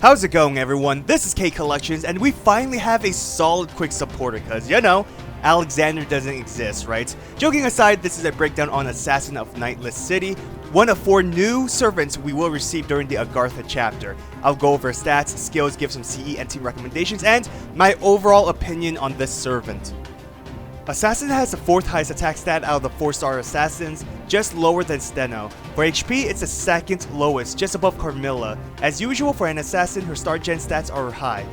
How's it going, everyone? This is K Collections, and we finally have a solid quick supporter, cause you know, Alexander doesn't exist, right? Joking aside, this is a breakdown on Assassin of Nightless City, one of 4 new servants we will receive during the Agartha chapter. I'll go over stats, skills, give some CE and team recommendations, and my overall opinion on this servant. Assassin has the 4th highest attack stat out of the 4-star assassins, just lower than Steno. For HP, it's the 2nd lowest, just above Carmilla. As usual for an assassin, her star gen stats are high.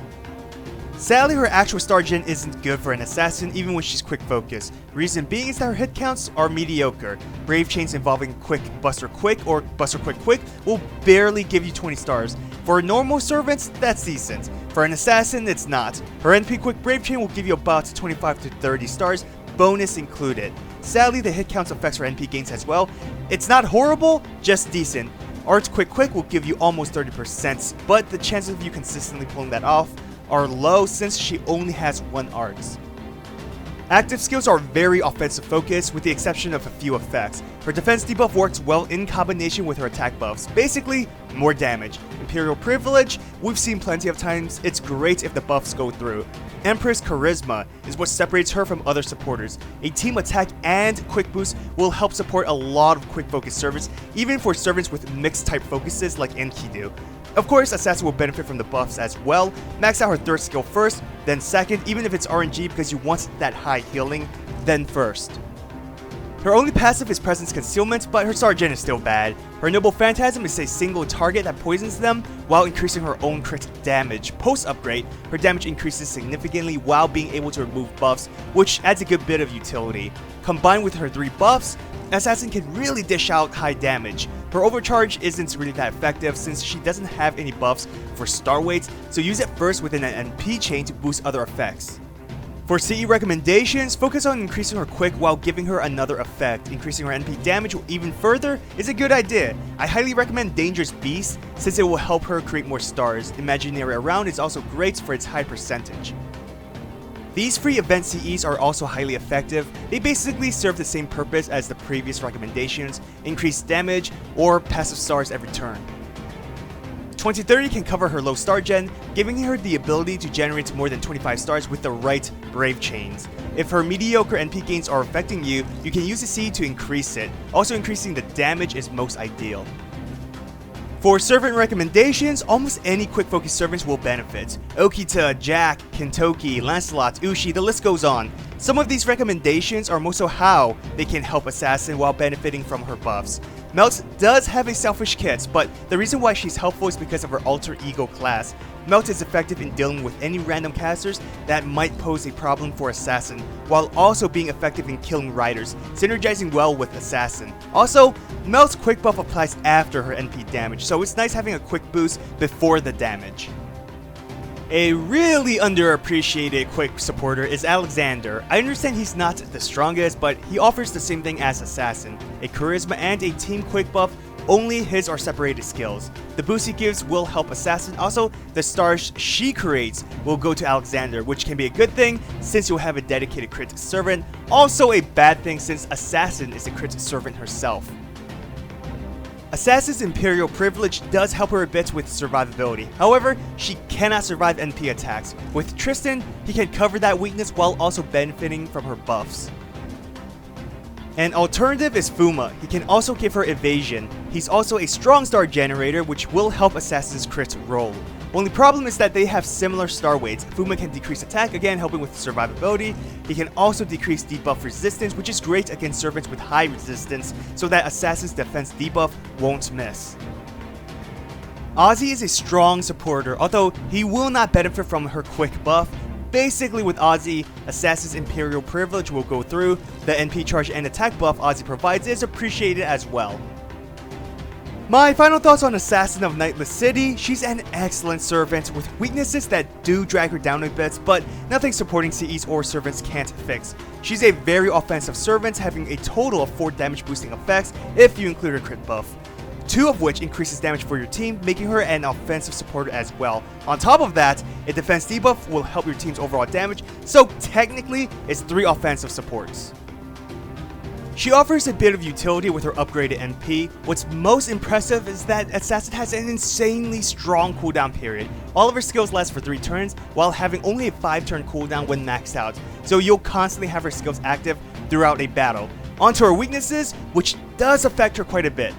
Sadly, her actual star gen isn't good for an assassin even when she's quick focused. Reason being is that her hit counts are mediocre. Brave chains involving quick buster quick or buster quick quick will barely give you 20 stars. For normal servants, that's decent. For an assassin, it's not. Her NP quick brave chain will give you about 25 to 30 stars, bonus included. Sadly, the hit counts affects her NP gains as well. It's not horrible, just decent. Art quick quick will give you almost 30%, but the chances of you consistently pulling that off are low since she only has 1 art. Active skills are very offensive focused with the exception of a few effects. Her defense debuff works well in combination with her attack buffs, basically more damage. Imperial Privilege, we've seen plenty of times, it's great if the buffs go through. Empress Charisma is what separates her from other supporters. A team attack and quick boost will help support a lot of quick focus servants, even for servants with mixed type focuses like Enkidu. Of course, Assassin will benefit from the buffs as well. Max out her 3rd skill first, then 2nd, even if it's RNG because you want that high healing, then 1st. Her only passive is Presence Concealment, but her star gen is still bad. Her Noble Phantasm is a single target that poisons them while increasing her own crit damage. Post-upgrade, her damage increases significantly while being able to remove buffs, which adds a good bit of utility. Combined with her 3 buffs, Assassin can really dish out high damage. Her overcharge isn't really that effective since she doesn't have any buffs for star weights, so use it first within an NP chain to boost other effects. For CE recommendations, focus on increasing her quick while giving her another effect. Increasing her NP damage even further is a good idea. I highly recommend Dangerous Beast since it will help her create more stars. Imaginary Around is also great for its high percentage. These free event CEs are also highly effective. They basically serve the same purpose as the previous recommendations, increase damage or passive stars every turn. 2030 can cover her low star gen, giving her the ability to generate more than 25 stars with the right brave chains. If her mediocre NP gains are affecting you, you can use the C to increase it. Also increasing the damage is most ideal. For servant recommendations, almost any quick focus servants will benefit. Okita, Jack, Kintoki, Lancelot, Ushi, the list goes on. Some of these recommendations are more so how they can help Assassin while benefiting from her buffs. Melt does have a selfish kit, but the reason why she's helpful is because of her alter ego class. Melt is effective in dealing with any random casters that might pose a problem for Assassin, while also being effective in killing riders, synergizing well with Assassin. Also, Melt's quick buff applies after her NP damage, so it's nice having a quick boost before the damage. A really underappreciated quick supporter is Alexander. I understand he's not the strongest, but he offers the same thing as Assassin, a charisma and a team quick buff. Only his are separated skills. The boost he gives will help Assassin. Also, the stars she creates will go to Alexander, which can be a good thing since you'll have a dedicated crit servant. Also a bad thing since Assassin is a crit servant herself. Assassin's Imperial Privilege does help her a bit with survivability. However, she cannot survive NP attacks. With Tristan, he can cover that weakness while also benefiting from her buffs. An alternative is Fuma. He can also give her evasion. He's also a strong star generator, which will help Assassin's crit roll. Only problem is that they have similar star weights. Fuma can decrease attack, again helping with survivability. He can also decrease debuff resistance, which is great against servants with high resistance, so that Assassin's defense debuff won't miss. Ozzy is a strong supporter, although he will not benefit from her quick buff. Basically with Ozzy, Assassin's Imperial Privilege will go through. The NP charge and attack buff Ozzy provides is appreciated as well. My final thoughts on Assassin of Nightless City. She's an excellent servant with weaknesses that do drag her down a bit, but nothing supporting CEs or servants can't fix. She's a very offensive servant, having a total of 4 damage boosting effects if you include her crit buff. 2 of which increases damage for your team, making her an offensive supporter as well. On top of that, a defense debuff will help your team's overall damage, so technically it's 3 offensive supports. She offers a bit of utility with her upgraded MP. What's most impressive is that Assassin has an insanely strong cooldown period. All of her skills last for 3 turns, while having only a 5-turn cooldown when maxed out, so you'll constantly have her skills active throughout a battle. Onto her weaknesses, which does affect her quite a bit.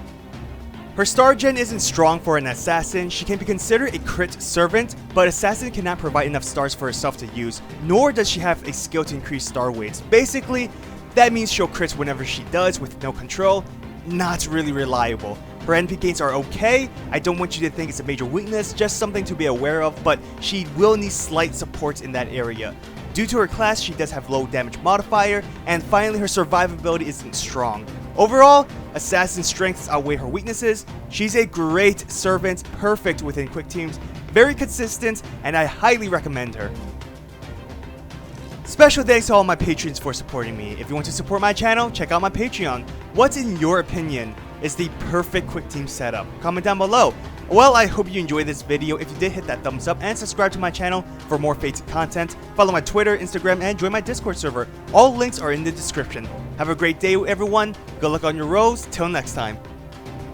Her star gen isn't strong for an assassin. She can be considered a crit servant, but assassin cannot provide enough stars for herself to use, nor does she have a skill to increase star weights. Basically, that means she'll crit whenever she does with no control. Not really reliable. Her NP gains are okay. I don't want you to think it's a major weakness, just something to be aware of, but she will need slight support in that area. Due to her class, she does have low damage modifier, and finally her survivability isn't strong. Overall, Assassin's strengths outweigh her weaknesses. She's a great servant, perfect within quick teams, very consistent, and I highly recommend her. Special thanks to all my patrons for supporting me. If you want to support my channel, check out my Patreon. What, in your opinion, is the perfect quick team setup? Comment down below. Well, I hope you enjoyed this video. If you did, hit that thumbs up and subscribe to my channel for more Fates content. Follow my Twitter, Instagram, and join my Discord server. All links are in the description. Have a great day, everyone. Good luck on your rolls. Till next time.